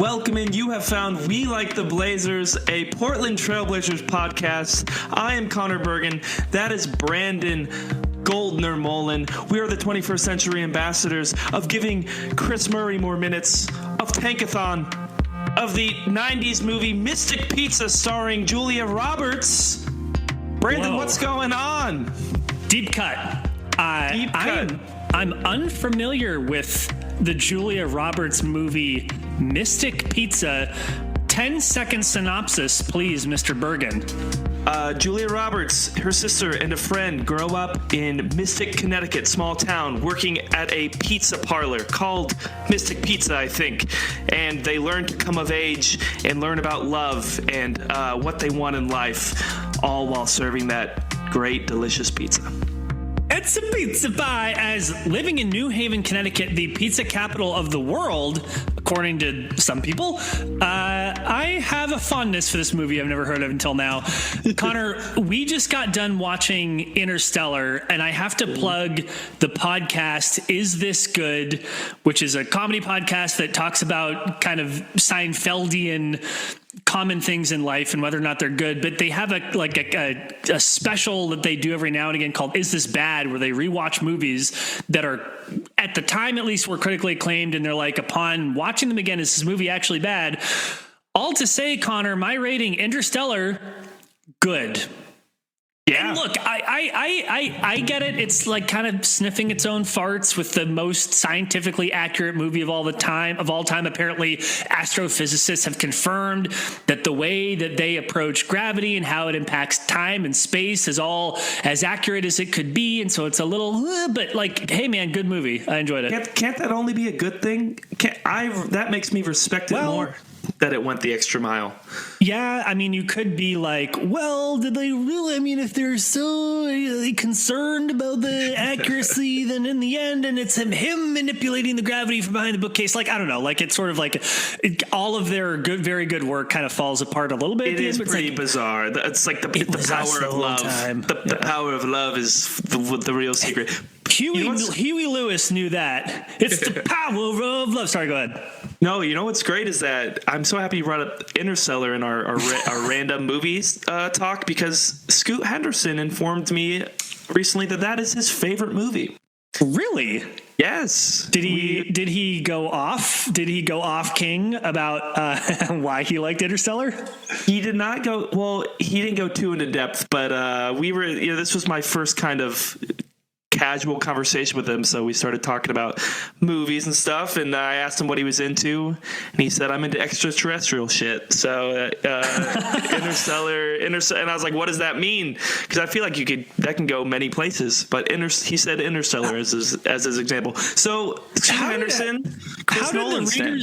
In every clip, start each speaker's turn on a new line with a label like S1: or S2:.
S1: Welcome in. You have found We Like the Blazers, a Portland Trailblazers podcast. I am Conor Bergen. That is Brandon Goldner Mullen. We are the 21st century ambassadors of giving Chris Murray more minutes, of Tankathon, of the 90s movie Mystic Pizza starring Julia Roberts. Brandon,
S2: Whoa.
S1: What's going on?
S2: Deep cut.
S1: Deep cut.
S2: I'm unfamiliar with the Julia Roberts movie Mystic Pizza. 10-second synopsis, please, Mr. Bergen.
S1: Julia Roberts, her sister, and a friend grow up in Mystic, Connecticut, small town, working at a pizza parlor called Mystic Pizza, I think. And they learn to come of age and learn about love and what they want in life, all while serving that great, delicious pizza.
S2: It's a pizza pie. As living in New Haven, Connecticut, the pizza capital of the world, according to some people, I have a fondness for this movie I've never heard of until now. Connor, we just got done watching Interstellar, and I have to plug the podcast Is This Good?, which is a comedy podcast that talks about kind of Seinfeldian common things in life and whether or not they're good, but they have a special that they do every now and again called Is This Bad?, where they rewatch movies that are, at the time at least, were critically acclaimed, and they're like, upon watching them again, is this movie actually bad? All to say, Connor, my rating, Interstellar, good.
S1: Yeah.
S2: And look, I get it. It's like kind of sniffing its own farts with the most scientifically accurate movie of all time. Apparently, astrophysicists have confirmed that the way that they approach gravity and how it impacts time and space is all as accurate as it could be. And so it's a little, but like, hey man, good movie. I enjoyed it.
S1: Can't that only be a good thing? That makes me respect it more. That it went the extra mile.
S2: Yeah, I mean, you could be like, well, did they really? I mean, if they're so concerned about the accuracy, then in the end, and it's him manipulating the gravity from behind the bookcase, like, I don't know, like, it's sort of like all of their very good work kind of falls apart a little bit.
S1: It is pretty bizarre. It's like the power of love. The power of love is the real secret.
S2: Huey Lewis knew that. It's the power of love. Sorry, go ahead.
S1: No, you know what's great is that I'm so happy you brought up Interstellar in our random movies talk, because Scoot Henderson informed me recently that is his favorite movie.
S2: Really?
S1: Yes.
S2: Did he go off? Did he go off King about why he liked Interstellar?
S1: He did not go. Well, he didn't go too into depth, but we were. This was my first kind of casual conversation with him, so we started talking about movies and stuff, and I asked him what he was into, and he said, I'm into extraterrestrial shit. So Interstellar, and I was like, what does that mean? Because I feel like that can go many places, but he said Interstellar as his example. So Henderson, Chris Nolan's fan.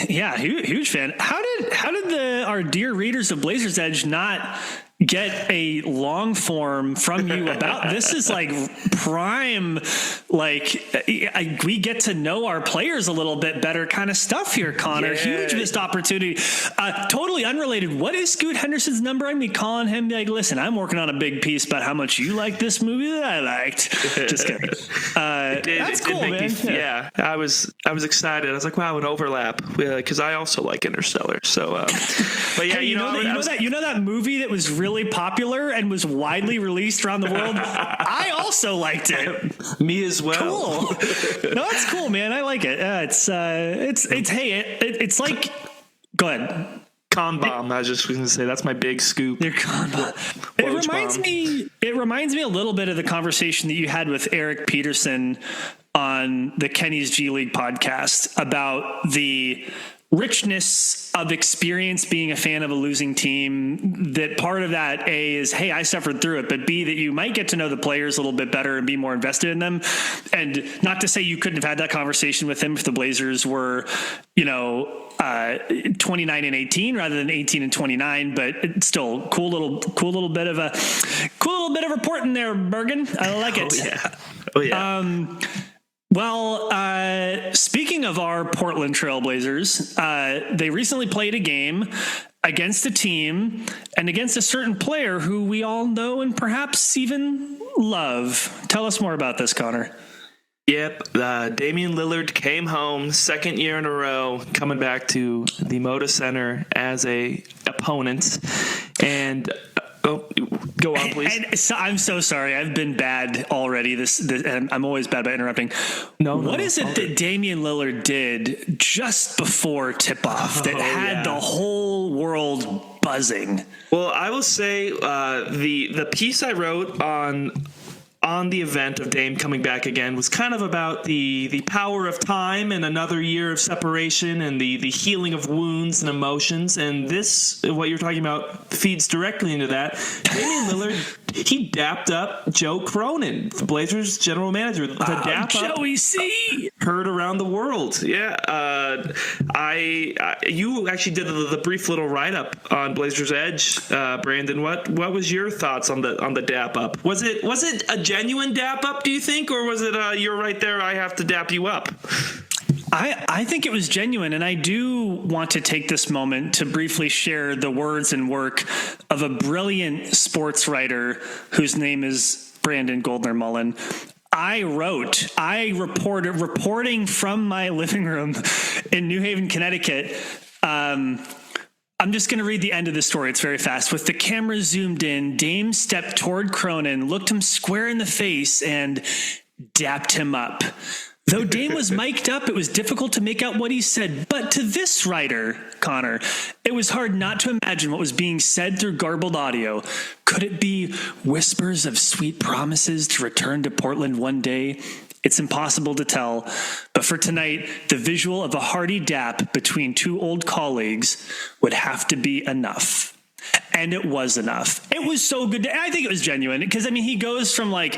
S2: Yeah, huge fan. How did our dear readers of Blazers Edge not get a long form from you about this? Is like prime, like we get to know our players a little bit better kind of stuff here, Connor. Yeah. Huge missed opportunity. Totally unrelated. What is Scoot Henderson's number? I'm calling him, like, listen, I'm working on a big piece about how much you like this movie that I liked. Just kidding. That's cool, man.
S1: I was excited. I was like, wow, an overlap, because I also like Interstellar. So, but yeah,
S2: hey, you know that movie that was really popular and was widely released around the world. I also liked it.
S1: Me as well.
S2: Cool. No, it's cool, man. I like it. It's like, go ahead.
S1: Con bomb. I was just going to say that's my big scoop.
S2: Your con bomb. It reminds me a little bit of the conversation that you had with Eric Peterson on the Kenny's G League podcast about the richness of experience being a fan of a losing team. That part of that, A, is, hey, I suffered through it, but B, that you might get to know the players a little bit better and be more invested in them. And not to say you couldn't have had that conversation with him if the Blazers were, 29-18 rather than 18-29, but it's still cool little bit of reporting there, Bergen. I like it.
S1: Oh yeah.
S2: Well, speaking of our Portland Trailblazers, they recently played a game against a team and against a certain player who we all know and perhaps even love. Tell us more about this, Connor.
S1: Yep, Damian Lillard came home, second year in a row, coming back to the Moda Center as a opponent, and go on, please.
S2: And so, I'm so sorry, I've been bad already. And I'm always bad about interrupting. What is it that Damian Lillard did just before tip-off that had the whole world buzzing?
S1: Well, I will say the piece I wrote on the event of Dame coming back again was kind of about the power of time and another year of separation and the healing of wounds and emotions. And this, what you're talking about, feeds directly into that. Damian Lillard, he dapped up Joe Cronin, the Blazers general manager. The dap
S2: Joey C.
S1: heard around the world. Yeah. You actually did the brief little write-up on Blazers Edge, Brandon. What was your thoughts on the dap up? Was it a genuine dap up, do you think, or was it you're right there, I have to dap you up?
S2: I think it was genuine, and I do want to take this moment to briefly share the words and work of a brilliant sports writer whose name is Brandon Goldner-Mullen. Reporting from my living room in New Haven, Connecticut. I'm just going to read the end of the story. It's very fast. With the camera zoomed in, Dame stepped toward Cronin, looked him square in the face, and dapped him up. Though Dame was mic'd up, it was difficult to make out what he said. But to this writer, Connor, it was hard not to imagine what was being said through garbled audio. Could it be whispers of sweet promises to return to Portland one day? It's impossible to tell, but for tonight, the visual of a hearty dap between two old colleagues would have to be enough. And it was enough. It was so good. I think it was genuine because, I mean, he goes from I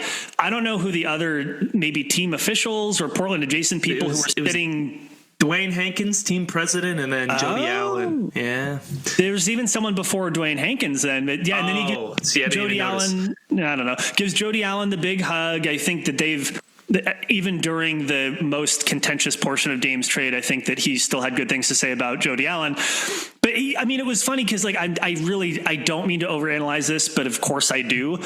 S2: don't know who the other maybe team officials or Portland adjacent people who were sitting.
S1: Dwayne Hankins, team president, and then Jody Allen. Yeah.
S2: There was even someone before Dwayne Hankins then. But yeah, and then he gives Jody Allen, I don't know, gives Jody Allen the big hug. I think that even during the most contentious portion of Dame's trade, I think that he still had good things to say about Jody Allen. But it was funny because I don't mean to overanalyze this, but of course I do.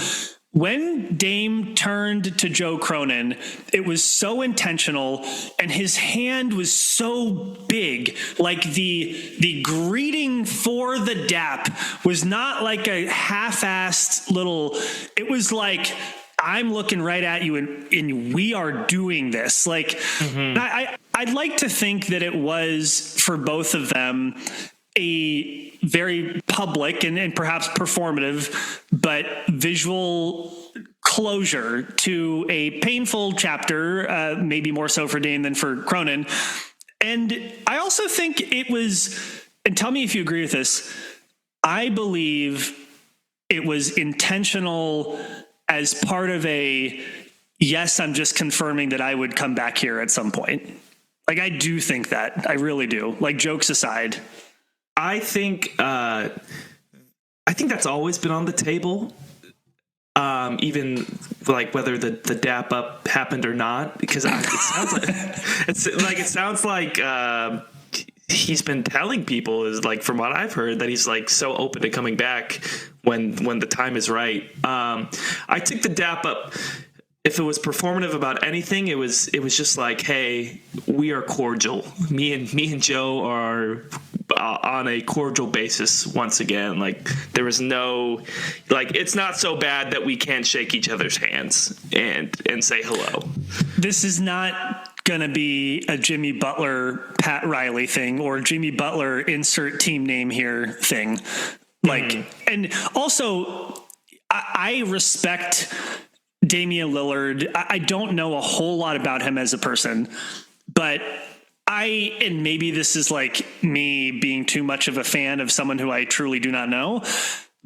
S2: When Dame turned to Joe Cronin, it was so intentional, and his hand was so big. Like the greeting for the dap was not like a half-assed little. It was like, I'm looking right at you, and we are doing this. I'd like to think that it was for both of them a very public and perhaps performative, but visual closure to a painful chapter, maybe more so for Dame than for Cronin. And I also think it was, and tell me if you agree with this, I believe it was intentional as part of yes, I'm just confirming that I would come back here at some point. I do think that. I really do. Jokes aside.
S1: I think that's always been on the table. Even whether the dap up happened or not, because it sounds like he's been telling people, is from what I've heard, that he's so open to coming back when the time is right. I took the dap up. If it was performative about anything, it was just hey, we are cordial. Me and Joe are on a cordial basis once again. There was no it's not so bad that we can't shake each other's hands and say hello. This is not
S2: gonna be a Jimmy Butler, Pat Riley thing, or Jimmy Butler insert team name here thing. And also I respect Damian Lillard. I don't know a whole lot about him as a person, but and maybe this is me being too much of a fan of someone who I truly do not know,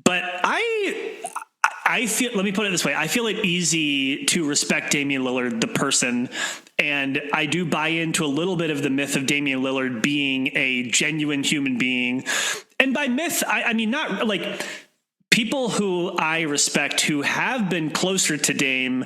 S2: but I feel, let me put it this way. I feel it easy to respect Damian Lillard, the person. And I do buy into a little bit of the myth of Damian Lillard being a genuine human being. And by myth, I mean, not people who I respect who have been closer to Dame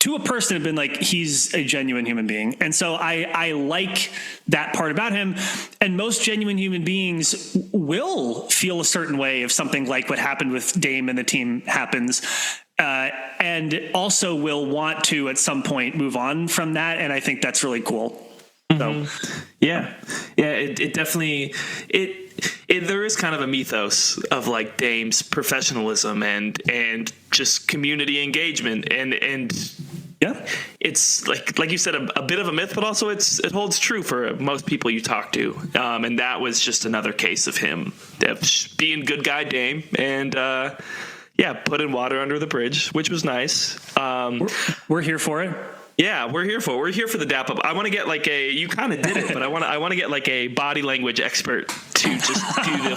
S2: to a person have been he's a genuine human being. And so I like that part about him. And most genuine human beings will feel a certain way if something like what happened with Dame and the team happens. and also will want to at some point move on from that. And I think that's really cool. So,
S1: yeah, it definitely there is kind of a mythos of like Dame's professionalism and just community engagement and
S2: yeah,
S1: it's like you said, a bit of a myth, but also it holds true for most people you talk to. And that was just another case of him being good guy Dame and putting water under the bridge, which was nice.
S2: We're here for it.
S1: Yeah, we're here for the dap up. I want to get like you kind of did it, but I want to get like a body language expert to just do the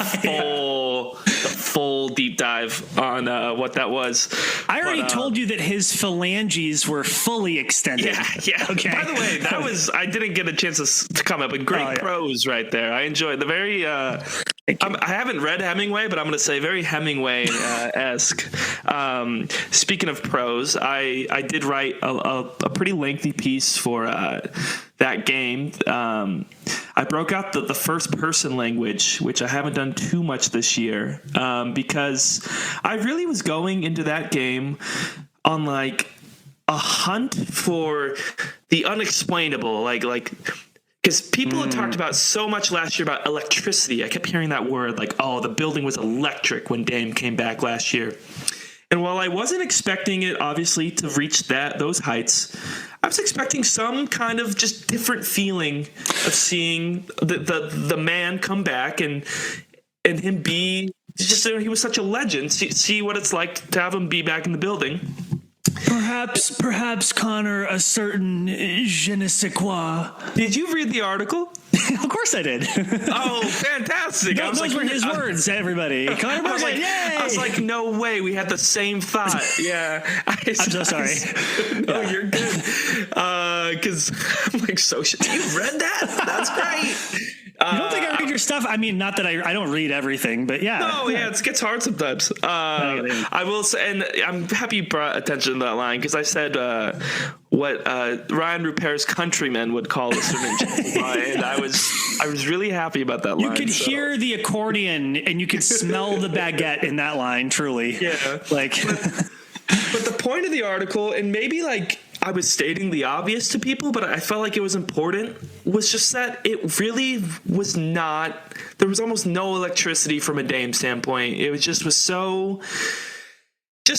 S1: full deep dive on what that was.
S2: I already told you that his phalanges were fully extended.
S1: Yeah.
S2: Okay.
S1: By the way, I didn't get a chance to comment, but great prose right there. I enjoyed the very. I haven't read Hemingway, but I'm going to say very Hemingway-esque. Speaking of prose, I did write a pretty lengthy piece for that game. I broke out the first person language, which I haven't done too much this year, because I really was going into that game on like a hunt for the unexplainable, like. Because people had talked about so much last year about electricity. I kept hearing that word, like, oh, the building was electric when Dame came back last year. And while I wasn't expecting it, obviously, to reach those heights, I was expecting some kind of just different feeling of seeing the man come back and him be just, he was such a legend. See what it's like to have him be back in the building.
S2: Perhaps, Connor, a certain je ne sais quoi.
S1: Did you read the article?
S2: Of course I did.
S1: Oh, fantastic.
S2: Those were his words, everybody. Connor
S1: I was like,
S2: yay!
S1: I was like, no way. We had the same thought. Yeah.
S2: I'm so sorry.
S1: No, you're good. Because I'm like, you read that? That's great.
S2: You don't think I read your stuff? I mean, not that I don't read everything, but yeah.
S1: No, yeah, it gets hard sometimes. I will say, and I'm happy you brought attention to that line, because I said what Ryan Rupert's countrymen would call a certain and I was really happy about that line.
S2: You could hear the accordion, and you could smell the baguette in that line, truly.
S1: Yeah.
S2: But
S1: the point of the article, and maybe like I was stating the obvious to people, but I felt like it was important, was just that it really was not, there was almost no electricity from a Dame standpoint. It just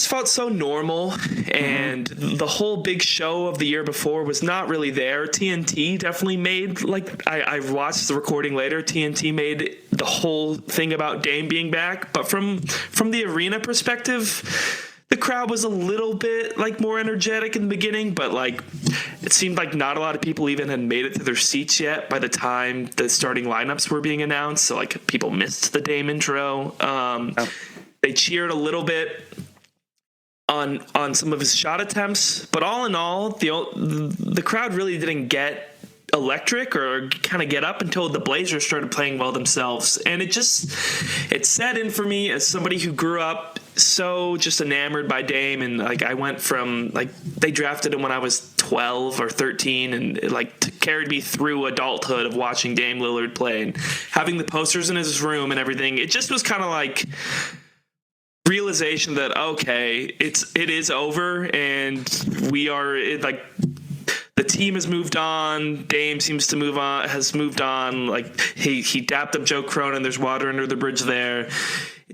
S1: felt so normal, and the whole big show of the year before was not really there. TNT definitely made, like, I watched the recording later, TNT made the whole thing about Dame being back, but from the arena perspective, the crowd was a little bit like more energetic in the beginning, but like it seemed like not a lot of people even had made it to their seats yet by the time the starting lineups were being announced. So like people missed the Dame intro. They cheered a little bit on some of his shot attempts, but all in all, the crowd really didn't get electric or kind of get up until the Blazers started playing well themselves. And it set in for me as somebody who grew up so just enamored by Dame, and like I went from like they drafted him when I was 12 or 13, and it like carried me through adulthood of watching Dame Lillard play and having the posters in his room and everything. It just was kind of like realization that okay, it is over, and we are like the team has moved on. Dame has moved on. Like he dapped up Joe Cronin. There's water under the bridge there.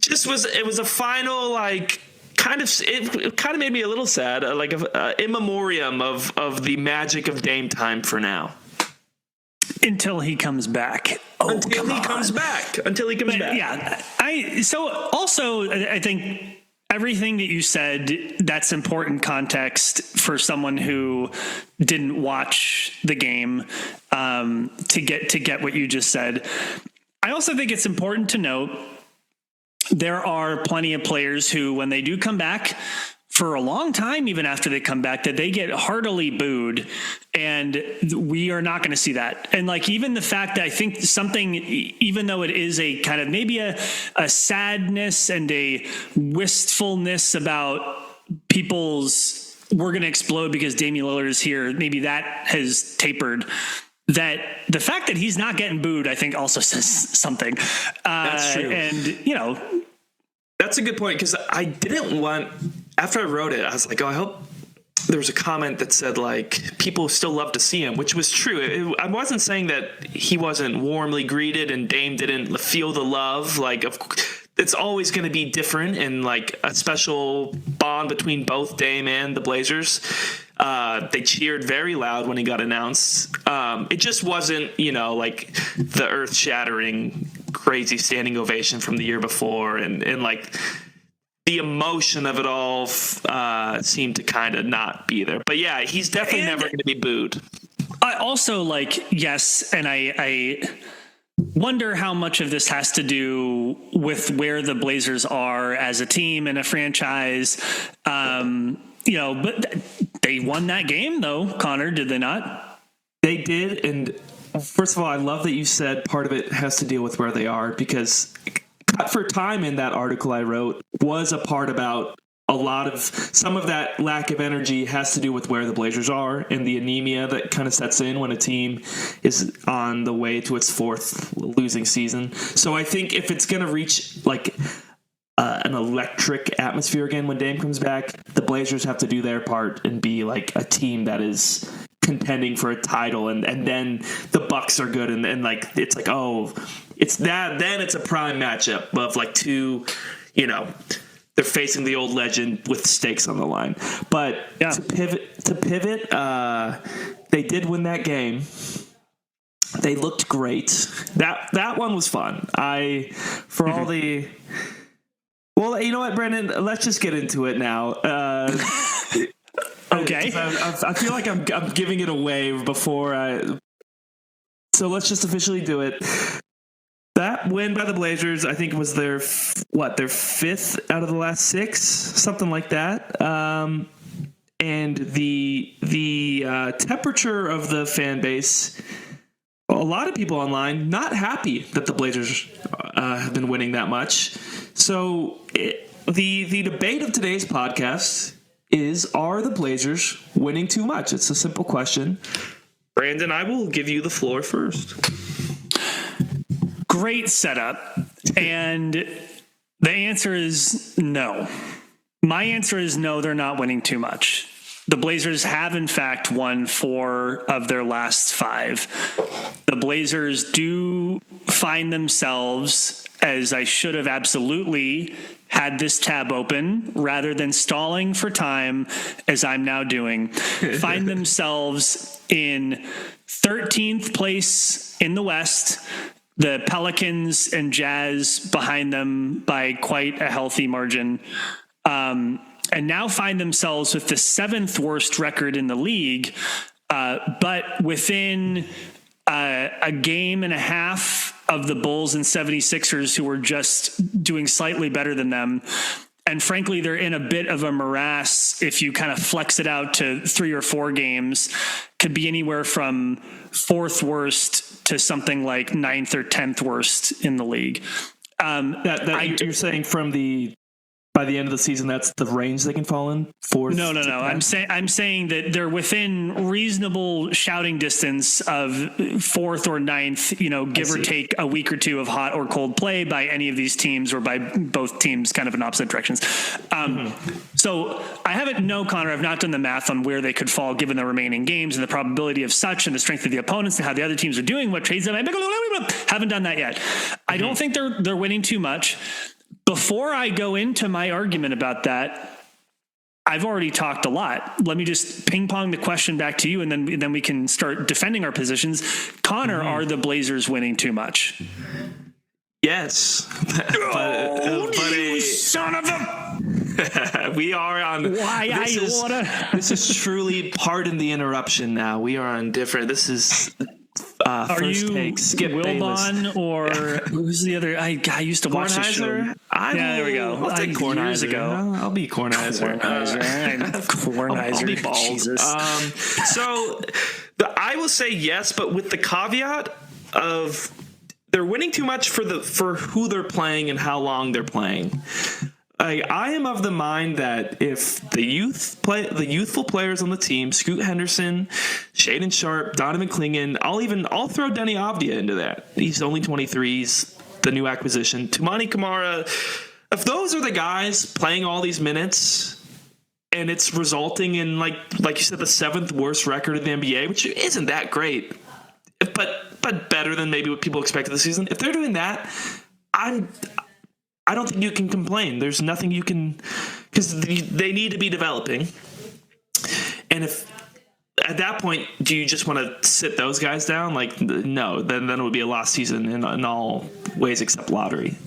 S1: It was a final, like, it kind of made me a little sad, like a in memoriam of the magic of Dame time for now.
S2: Until he comes back.
S1: Until he comes back.
S2: Yeah. I think everything that you said, that's important context for someone who didn't watch the game to get what you just said. I also think it's important to note there are plenty of players who, when they do come back, for a long time, even after they come back, that they get heartily booed, and we are not going to see that. And like, even the fact that I think something, even though it is a kind of maybe a sadness and a wistfulness about people's, we're going to explode because Damian Lillard is here, maybe that has tapered. That the fact that he's not getting booed, I think also says something.
S1: That's true.
S2: And,
S1: that's a good point, because I didn't want after I wrote it, I was like, oh, I hope there was a comment that said, like, people still love to see him, which was true. I wasn't saying that he wasn't warmly greeted and Dame didn't feel the love. Like, it's always going to be different and, like, a special bond between both Dame and the Blazers. They cheered very loud when he got announced. It just wasn't, like the earth-shattering, crazy standing ovation from the year before. And like, the emotion of it all seemed to kind of not be there. But yeah, he's definitely never going to be booed.
S2: I also yes, and I wonder how much of this has to do with where the Blazers are as a team and a franchise. But they won that game, though, Connor, did they not?
S1: They did, and first of all, I love that you said part of it has to deal with where they are, because Cut for Time in that article I wrote was a part about some of that lack of energy has to do with where the Blazers are and the anemia that kind of sets in when a team is on the way to its fourth losing season. So I think if it's going to reach like an electric atmosphere again when Dame comes back, the Blazers have to do their part and be like a team that contending for a title, and then the Bucks are good, and like it's like, oh, it's that, then it's a prime matchup of like two, they're facing the old legend with stakes on the line. But yeah, to pivot, they did win that game. They looked great. That one was fun. Well, you know what, Brandon? Let's just get into it now.
S2: Okay.
S1: I feel like I'm giving it away before so let's just officially do it. That win by the Blazers, I think, was their fifth out of the last six, something like that. And the temperature of the fan base, a lot of people online not happy that the Blazers have been winning that much. So the debate of today's podcast is, are the Blazers winning too much? It's a simple question. Brandon, I will give you the floor first.
S2: Great setup. And the answer is no. My answer is no, they're not winning too much. The Blazers have, in fact, won 4 of their last 5. The Blazers do find themselves, as I should have absolutely had this tab open rather than stalling for time, as I'm now doing, find themselves in 13th place in the West. The Pelicans and Jazz behind them by quite a healthy margin. And now find themselves with the 7th worst record in the league, but within a game and a half of the Bulls and 76ers, who were just doing slightly better than them. And frankly, they're in a bit of a morass. If you kind of flex it out to 3 or 4 games, could be anywhere from 4th worst to something like 9th or 10th worst in the league.
S1: You're saying by the end of the season, that's the range they can fall in? 4th?
S2: No. I'm saying that they're within reasonable shouting distance of 4th or 9th, give or take a week or two of hot or cold play by any of these teams, or by both teams kind of in opposite directions. So I haven't, Connor, I've not done the math on where they could fall given the remaining games and the probability of such and the strength of the opponents and how the other teams are doing, what trades them. Haven't done that yet. I don't think they're winning too much. Before I go into my argument about that, I've already talked a lot. Let me just ping pong the question back to you, and then we can start defending our positions. Connor, are the Blazers winning too much?
S1: Yes.
S2: You son of a...
S1: We are on... This is truly, pardon the interruption now. We are on different... This is...
S2: Are you
S1: take, Skip
S2: Wilbon or who's the other? I used to watch the show. There we go.
S1: I'll take Kornheiser.
S2: Years ago.
S1: I'll be Kornheiser.
S2: Kornheiser.
S1: I'll be bald.
S2: Jesus.
S1: So I will say yes, but with the caveat of they're winning too much for who they're playing and how long they're playing. I am of the mind that if the youthful players on the team, Scoot Henderson, Shaedon Sharpe, Donovan Clingan, I'll throw Denny Avdia into that. He's only 23. He's the new acquisition. Toumani Camara. If those are the guys playing all these minutes, and it's resulting in like you said, the 7th worst record in the NBA, which isn't that great, but better than maybe what people expected this season. If they're doing that, I don't think you can complain. There's nothing you can, because they need to be developing. And if at that point, do you just want to sit those guys down? Like, no, then it would be a lost season in all ways except lottery.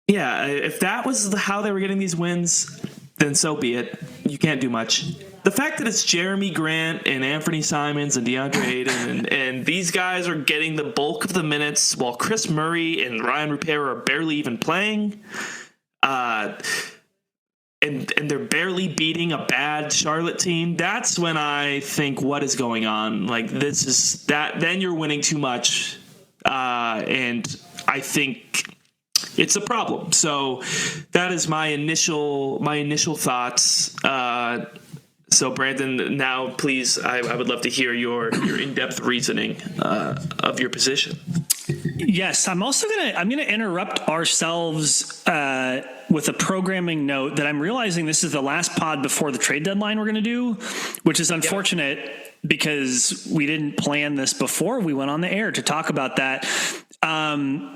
S1: If that was how they were getting these wins, then so be it. You can't do much. The fact that it's Jeremy Grant and Anthony Simons and DeAndre Ayton and these guys are getting the bulk of the minutes while Chris Murray and Ryan Rupert are barely even playing, and they're barely beating a bad Charlotte team, that's when I think, what is going on? Like, this is that, then you're winning too much, and I think it's a problem. So that is my initial thoughts. So Brandon, now please, I would love to hear your in-depth reasoning of your position.
S2: Yes, I'm gonna interrupt ourselves with a programming note that I'm realizing this is the last pod before the trade deadline we're going to do, which is unfortunate because we didn't plan this before we went on the air to talk about that.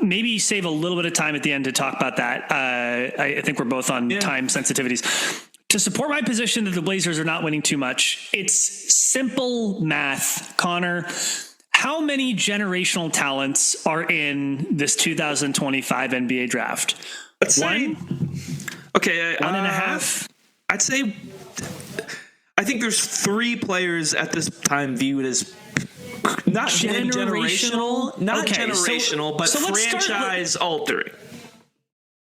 S2: Maybe save a little bit of time at the end to talk about that. I think we're both on time sensitivities. To support my position that the Blazers are not winning too much, it's simple math, Connor. How many generational talents are in this 2025 NBA draft?
S1: Let's say, okay,
S2: 1.5.
S1: I'd say, I think there's 3 players at this time viewed as not generational, but franchise altering.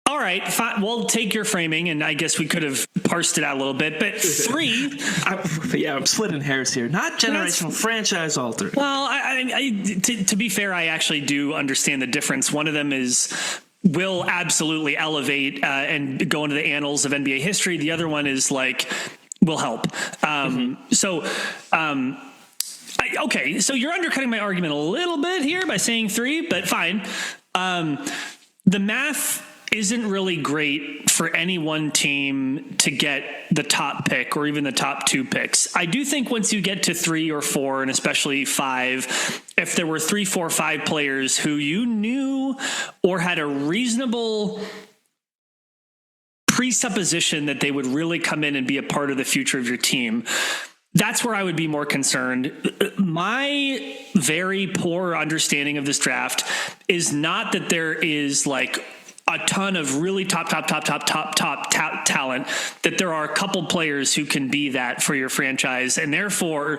S2: All right, fine. We'll take your framing, and I guess we could have parsed it out a little bit, but 3.
S1: I'm splitting hairs here. Not generational, franchise altering.
S2: Well, to be fair, I actually do understand the difference. One of them will absolutely elevate and go into the annals of NBA history. The other one is will help. Okay, so you're undercutting my argument a little bit here by saying 3, but fine. The math isn't really great for any one team to get the top pick or even the top 2 picks. I do think once you get to 3 or 4, and especially 5, if there were 3, 4, 5 players who you knew or had a reasonable presupposition that they would really come in and be a part of the future of your team, that's where I would be more concerned. My very poor understanding of this draft is not that there is a ton of really top talent, that there are a couple players who can be that for your franchise. And therefore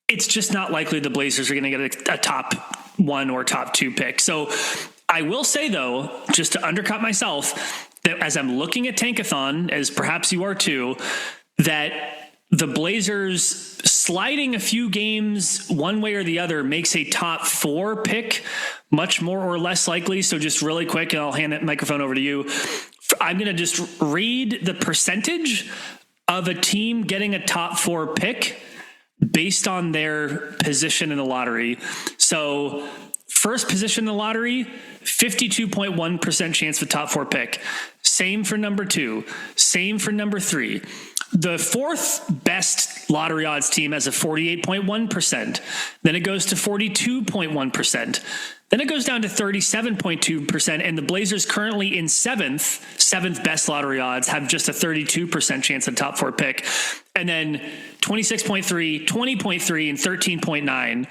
S2: it's just not likely the Blazers are going to get a top 1 or top 2 pick. So I will say though, just to undercut myself, that as I'm looking at Tankathon, as perhaps you are too, that the Blazers sliding a few games one way or the other makes a top 4 pick much more or less likely. So just really quick, and I'll hand that microphone over to you. I'm going to just read the percentage of a team getting a top 4 pick based on their position in the lottery. So first position in the lottery, 52.1% chance of a top 4 pick. Same for number 2. Same for number 3. The 4th best lottery odds team has a 48.1%. Then it goes to 42.1%. Then it goes down to 37.2%. And the Blazers currently in 7th best lottery odds have just a 32% chance of top 4 pick. And then 26.3, 20.3, and 13.9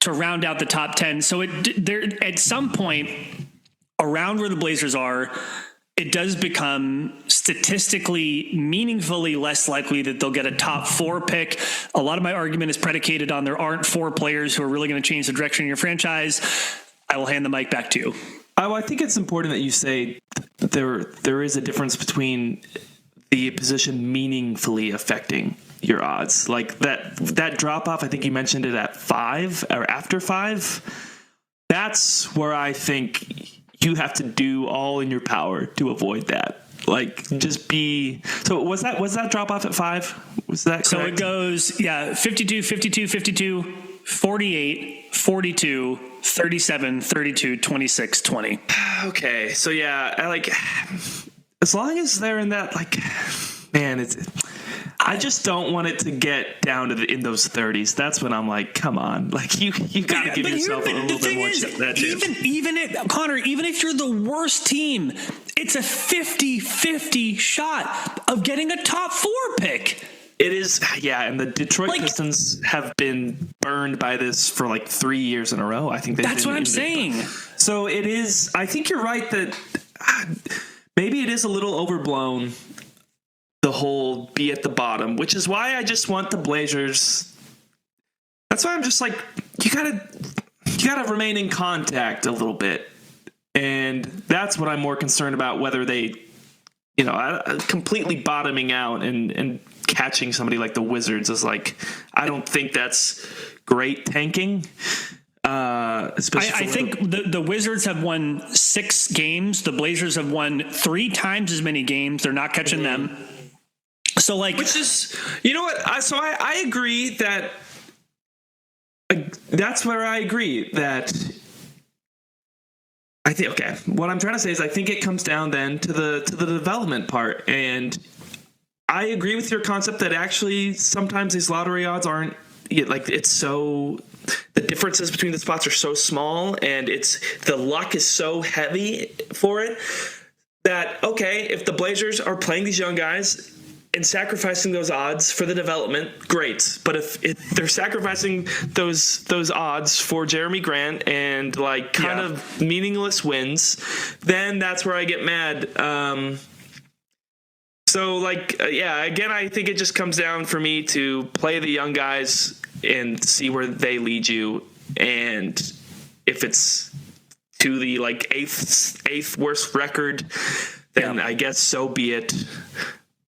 S2: to round out the top 10. So there at some point around where the Blazers are, it does become statistically meaningfully less likely that they'll get a top 4 pick. A lot of my argument is predicated on there aren't 4 players who are really going to change the direction of your franchise. I will hand the mic back to you.
S1: I think it's important that you say there is a difference between the position meaningfully affecting your odds. Like that drop off, I think you mentioned it at 5 or after 5. That's where I think you have to do all in your power to avoid that. Just be. So was that drop off at 5? Was that correct?
S2: So it goes 52, 52, 52, 48, 42, 37, 32, 26, 20.
S1: Okay, so yeah, as long as they're in that, man, I just don't want it to get down to in those 30s. That's when I'm like, come on, you got to give yourself a little bit more chance.
S2: Connor, even if you're the worst team, it's a 50-50 shot of getting a top 4 pick.
S1: It is, yeah, and the Detroit Pistons have been burned by this for 3 years in a row. I think
S2: that's what I'm saying.
S1: So it is. I think you're right that maybe it is a little overblown. The whole be at the bottom, which is why I just want the Blazers. That's why I'm just you gotta remain in contact a little bit, and that's what I'm more concerned about. Whether they, completely bottoming out and catching somebody like the Wizards is I don't think that's great tanking. I
S2: think the Wizards have won 6 games. The Blazers have won 3 times as many games. They're not catching them. So
S1: which is, you know what? I agree that that's where I agree that I think, okay, what I'm trying to say is I think it comes down then to the development part. And I agree with your concept that actually sometimes these lottery odds aren't it's so, the differences between the spots are so small and the luck is so heavy for it that, okay, if the Blazers are playing these young guys and sacrificing those odds for the development, great. But if they're sacrificing those odds for Jeremy Grant and kind of meaningless wins, then that's where I get mad. Again, I think it just comes down for me to play the young guys and see where they lead you. And if it's to the eighth worst record, then I guess so be it.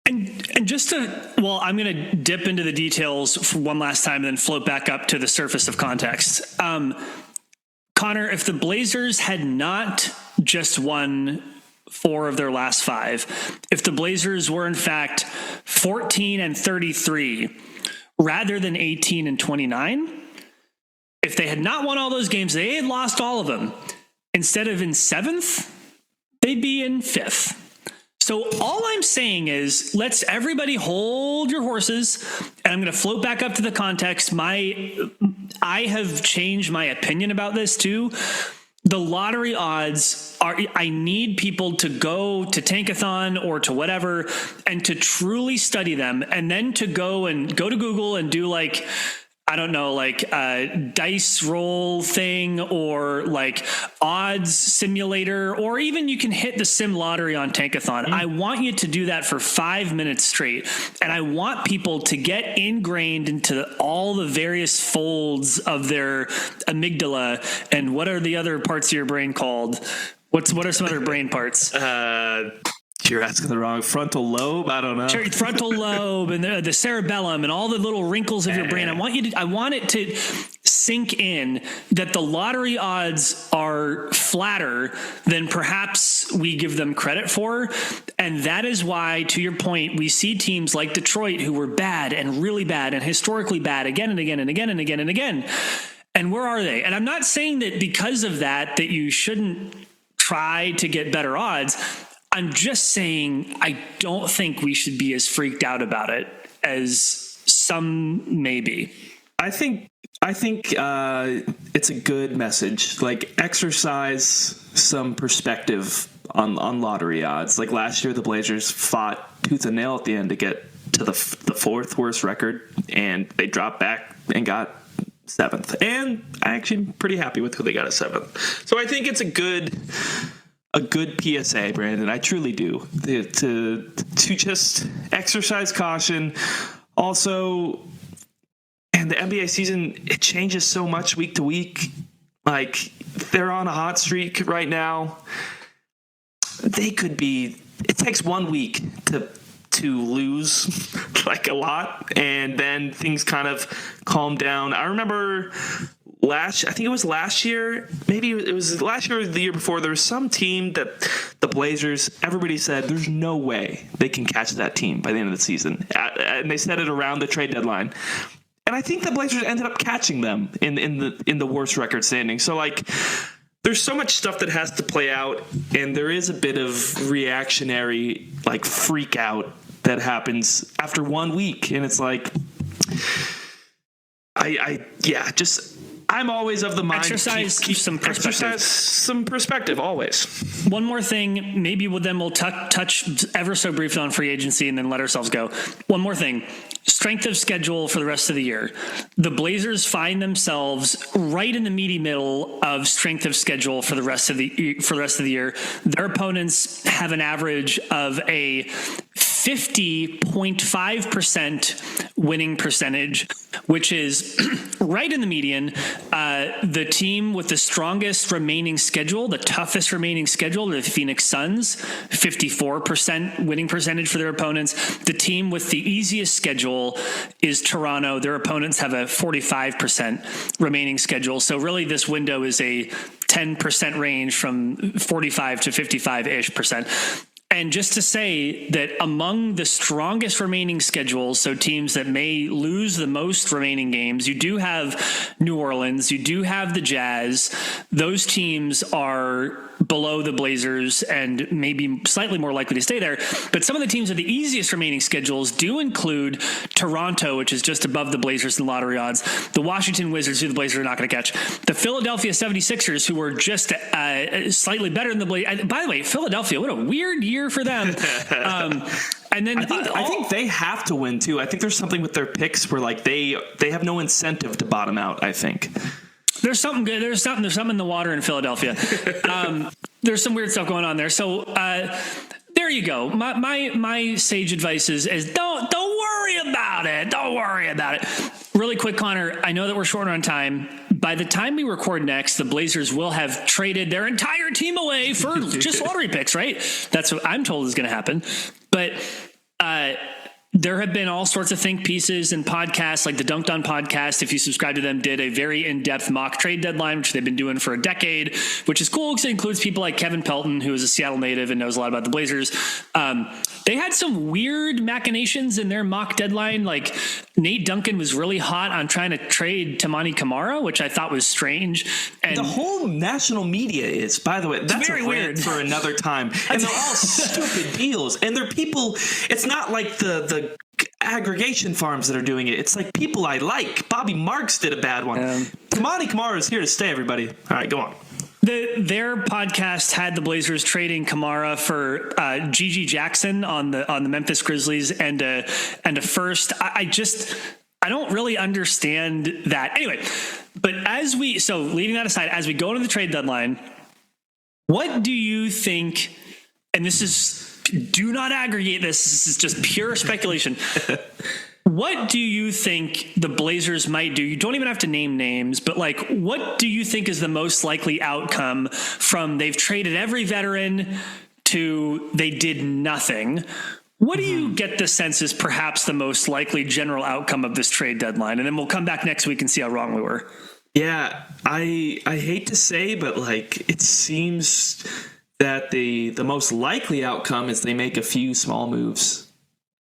S2: And just I'm going to dip into the details for one last time and then float back up to the surface of context. Connor, if the Blazers had not just won 4 of their last 5, if the Blazers were in fact 14-33 rather than 18-29, if they had not won all those games, they had lost all of them. Instead of in 7th, they'd be in 5th. So all I'm saying is let's everybody hold your horses, and I'm going to float back up to the context. I have changed my opinion about this too. The lottery odds I need people to go to Tankathon or to whatever and to truly study them, and then to go to Google and do a dice roll thing or odds simulator, or even you can hit the sim lottery on Tankathon. I want you to do that for 5 minutes straight. And I want people to get ingrained into all the various folds of their amygdala. And what are the other parts of your brain called? What are some other brain parts?
S1: You're asking the wrong frontal lobe. I don't know.
S2: Sure, frontal lobe and the cerebellum and all the little wrinkles of your brain. I want it to sink in that the lottery odds are flatter than perhaps we give them credit for. And that is why, to your point, we see teams like Detroit who were bad and really bad and historically bad again and again and again and again and again. And where are they? And I'm not saying that because of that you shouldn't try to get better odds. I'm just saying I don't think we should be as freaked out about it as some may be.
S1: I think it's a good message. Exercise some perspective on lottery odds. Last year, the Blazers fought tooth and nail at the end to get to the 4th worst record, and they dropped back and got 7th. And I'm actually pretty happy with who they got at 7th. So I think it's a good PSA, Brandon. I truly do. To just exercise caution. Also, and the NBA season, it changes so much week to week. They're on a hot streak right now. It takes 1 week to lose a lot, and then things kind of calm down. I remember I think it was last year, maybe it was last year or the year before, there was some team that the Blazers, everybody said there's no way they can catch that team by the end of the season. And they said it around the trade deadline. And I think the Blazers ended up catching them in the worst record standing. So like, there's so much stuff that has to play out, and there is a bit of reactionary like freak out that happens after 1 week, and it's like, I'm always of the mind.
S2: Exercise some
S1: perspective always.
S2: One more thing, maybe we'll touch ever so briefly on free agency and then let ourselves go. One more thing. Strength of schedule for the rest of the year. The Blazers find themselves right in the meaty middle of strength of schedule for the rest of the year. Their opponents have an average of a 50.5% winning percentage, which is right in the median. The team with the strongest remaining schedule, the toughest remaining schedule, the Phoenix Suns, 54% winning percentage for their opponents. The team with the easiest schedule is Toronto. Their opponents have a 45% remaining schedule. So really this window is a 10% range from 45 to 55-ish percent. And just to say that among the strongest remaining schedules, so teams that may lose the most remaining games, you do have New Orleans, you do have the Jazz. Those teams are below the Blazers and maybe slightly more likely to stay there. But some of the teams with the easiest remaining schedules do include Toronto, which is just above the Blazers in lottery odds, the Washington Wizards, who the Blazers are not going to catch, the Philadelphia 76ers, who were just slightly better than the Blazers. By the way, Philadelphia, what a weird year for them. And then
S1: I think they have to win too. I think there's something with their picks where like they have no incentive to bottom out, I think.
S2: There's something good. There's something in the water in Philadelphia. There's some weird stuff going on there. So there you go. My sage advice is don't worry about it. Don't worry about it. Really quick, Connor, I know that we're short on time. By the time we record next, the Blazers will have traded their entire team away for just lottery picks, right? That's what I'm told is going to happen. But there have been all sorts of think pieces and podcasts, like the Dunked On podcast, if you subscribe to them, did a very in-depth mock trade deadline, which they've been doing for a decade, which is cool because it includes people like Kevin Pelton, who is a Seattle native and knows a lot about the Blazers. They had some weird machinations in their mock deadline. Like Nate Duncan was really hot on trying to trade Tamani Kamara, which I thought was strange. And
S1: the whole national media is, by the way, that's
S2: very weird
S1: for another time. And they're all stupid deals. And they're people, it's not like the aggregation farms that are doing it. It's like people I like. Bobby Marks did a bad one. Tamani Kamara is here to stay, everybody. All right, go on.
S2: Their podcast had the Blazers trading Kamara for Gigi Jackson on the Memphis Grizzlies and a first. I don't really understand that. Anyway, but leaving that aside, as we go into the trade deadline, what do you think? And this is, do not aggregate this. This is just pure speculation. What do you think the Blazers might do? You don't even have to name names, but like, what do you think is the most likely outcome from they've traded every veteran to they did nothing? What do you get the sense is perhaps the most likely general outcome of this trade deadline? And then we'll come back next week and see how wrong we were. Yeah,
S1: I hate to say, but like, it seems that the most likely outcome is they make a few small moves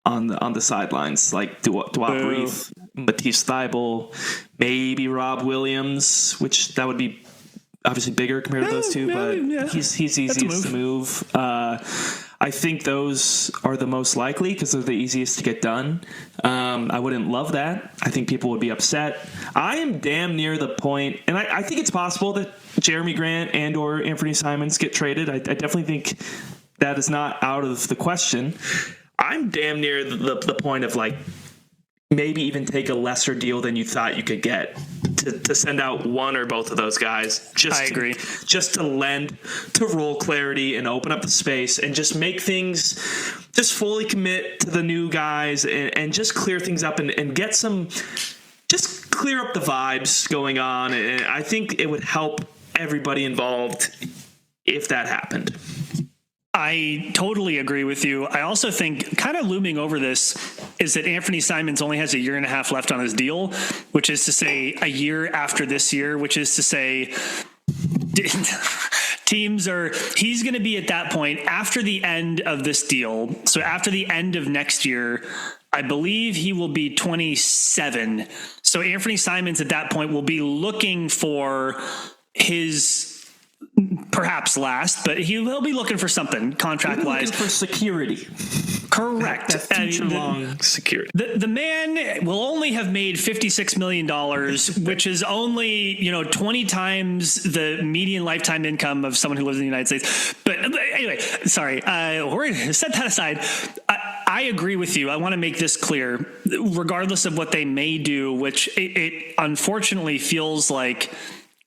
S1: on the sidelines, like Duop Reith, Matisse Thybulle, maybe Rob Williams, which that would be obviously bigger compared to those two, but he's easiest to move. I think those are the most likely because they're the easiest to get done. I wouldn't love that. I think people would be upset. I am damn near the point, and I think it's possible that Jeremy Grant and or Anthony Simons get traded. I definitely think that is not out of the question. I'm damn near the point of like maybe even take a lesser deal than you thought you could get to send out one or both of those guys.
S2: I agree.
S1: Just to lend to role clarity and open up the space and just make things, just fully commit to the new guys and just clear things up and get some, just clear up the vibes going on. And I think it would help everybody involved if that happened.
S2: I totally agree with you. I also think kind of looming over this is that Anthony Simons only has a year and a half left on his deal, which is to say a year after this year, which is to say he's going to be at that point after the end of this deal. So after the end of next year, I believe he will be 27. So Anthony Simons at that point will be looking for his perhaps last, but he'll be looking for something contract wise.
S1: For security.
S2: Correct.
S1: That future-long security.
S2: The man will only have made $56 million, which is only 20 times the median lifetime income of someone who lives in the United States. But anyway, sorry. We're going to set that aside. I agree with you. I want to make this clear. Regardless of what they may do, which it unfortunately feels like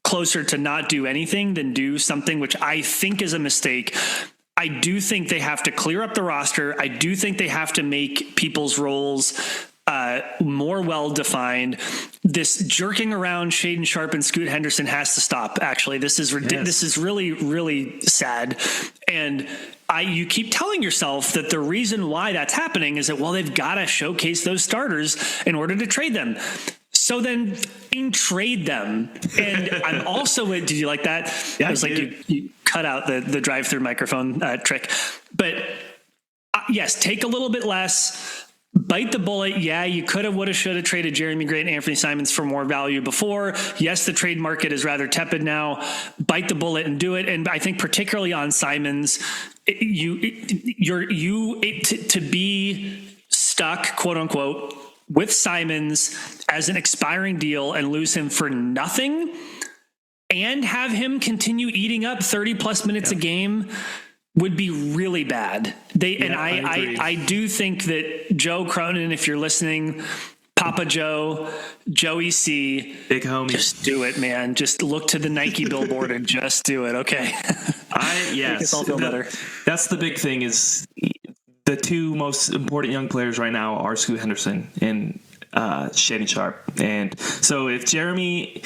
S2: closer to not do anything than do something, which I think is a mistake. I do think they have to clear up the roster. I do think they have to make people's roles more well-defined. This jerking around Shaden Sharp and Scoot Henderson has to stop. Actually, this is ridiculous. This is really, really sad. And you keep telling yourself that the reason why that's happening is that, well, they've got to showcase those starters in order to trade them. So then trade them. And I'm also, did you like that? Yeah, it was like you cut out the drive-through microphone trick. But yes, take a little bit less, bite the bullet. Yeah, you could have, would have, should have traded Jeremy Grant and Anthony Simons for more value before. Yes, the trade market is rather tepid now. Bite the bullet and do it. And I think particularly on Simons, to be stuck, quote unquote, with Simons as an expiring deal and lose him for nothing and have him continue eating up 30 plus minutes a game would be really bad. I do think that Joe Cronin, if you're listening, Papa Joe, Joey C,
S1: big homie,
S2: just do it, man. Just look to the Nike billboard and just do it. Okay.
S1: Yes.
S2: I'll feel better.
S1: That's the big thing is the two most important young players right now are Scoot Henderson and Shaden Sharp. And so if Jeremy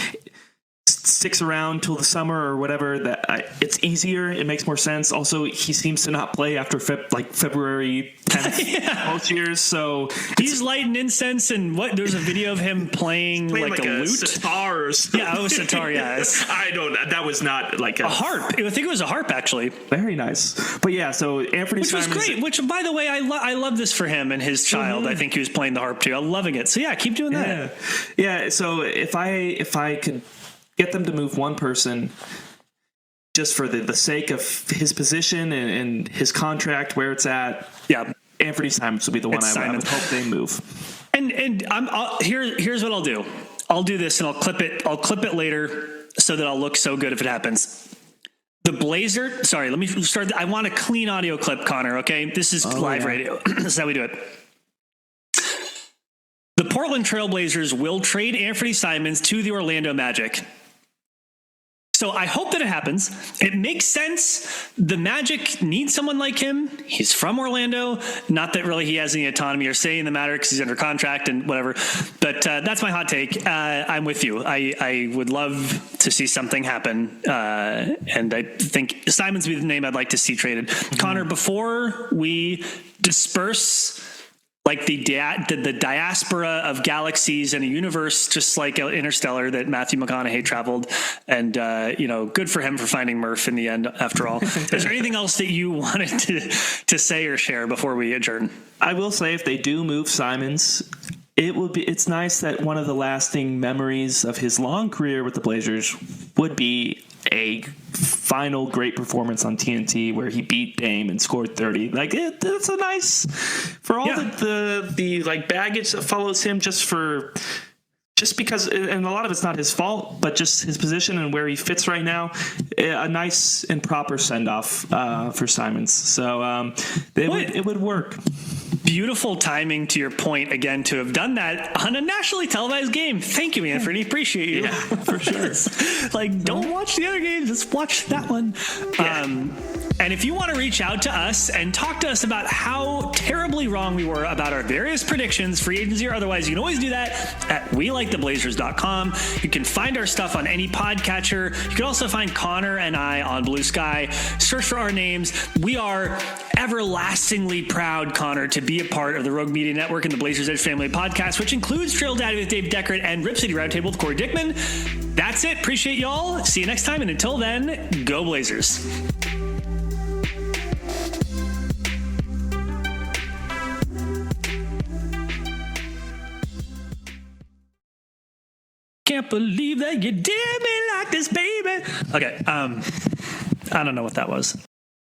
S1: sticks around till the summer or whatever, it's easier. It makes more sense. Also, he seems to not play after February 10th most years. So
S2: he's lighting incense and there's a video of him playing like a lute.
S1: Sitar or something.
S2: Yeah, sitar, yes.
S1: I don't know. That was not like
S2: a harp. I think it was a harp, actually.
S1: Very nice. But yeah, so Anthony Simons.
S2: Which was great. Which, by the way, I love this for him and his child. I think he was playing the harp too. I'm loving it. So yeah, keep doing that.
S1: Yeah. So if I could get them to move one person just for the sake of his position and his contract where it's at. Yeah, Anthony Simons will be the one I would hope they move.
S2: And here's what I'll do. I'll do this and I'll clip it later so that I'll look so good if it happens. The Blazer. Sorry, let me start. I want a clean audio clip, Connor. Okay, this is live radio. This is how we do it. The Portland Trailblazers will trade Anthony Simons to the Orlando Magic. So I hope that it happens. It makes sense. The Magic need someone like him. He's from Orlando. Not that really he has any autonomy or say in the matter because he's under contract and whatever. But that's my hot take. I'm with you. I would love to see something happen. And I think Simons would be the name I'd like to see traded. Mm-hmm. Connor, before we disperse like the diaspora of galaxies in a universe, just like Interstellar that Matthew McConaughey traveled. And, good for him for finding Murph in the end, after all. Is there anything else that you wanted to say or share before we adjourn?
S1: I will say if they do move Simons, it's nice that one of the lasting memories of his long career with the Blazers would be a final great performance on TNT where he beat Dame and scored 30. Like that's a nice for all the like baggage that follows him just because, and a lot of it's not his fault, but just his position and where he fits right now, a nice and proper send off for Simons. So it would work.
S2: Beautiful timing, to your point, again, to have done that on a nationally televised game. Thank you, Anthony. Appreciate you.
S1: Yeah, for sure.
S2: Like, don't watch the other games. Just watch that one.
S1: Yeah.
S2: And if you want to reach out to us and talk to us about how terribly wrong we were about our various predictions, free agency or otherwise, you can always do that at weliktheblazers.com. You can find our stuff on any podcatcher. You can also find Connor and I on BlueSky. Search for our names. We are everlastingly proud, Connor, to be a part of the Rogue Media Network and the Blazers Edge Family podcast, which includes Trail Daddy with Dave Deckard and Rip City Roundtable with Cory Dickman. That's it. Appreciate y'all. See you next time. And until then, go Blazers. Can't believe that you did me like this, baby. Okay, I don't know what that was.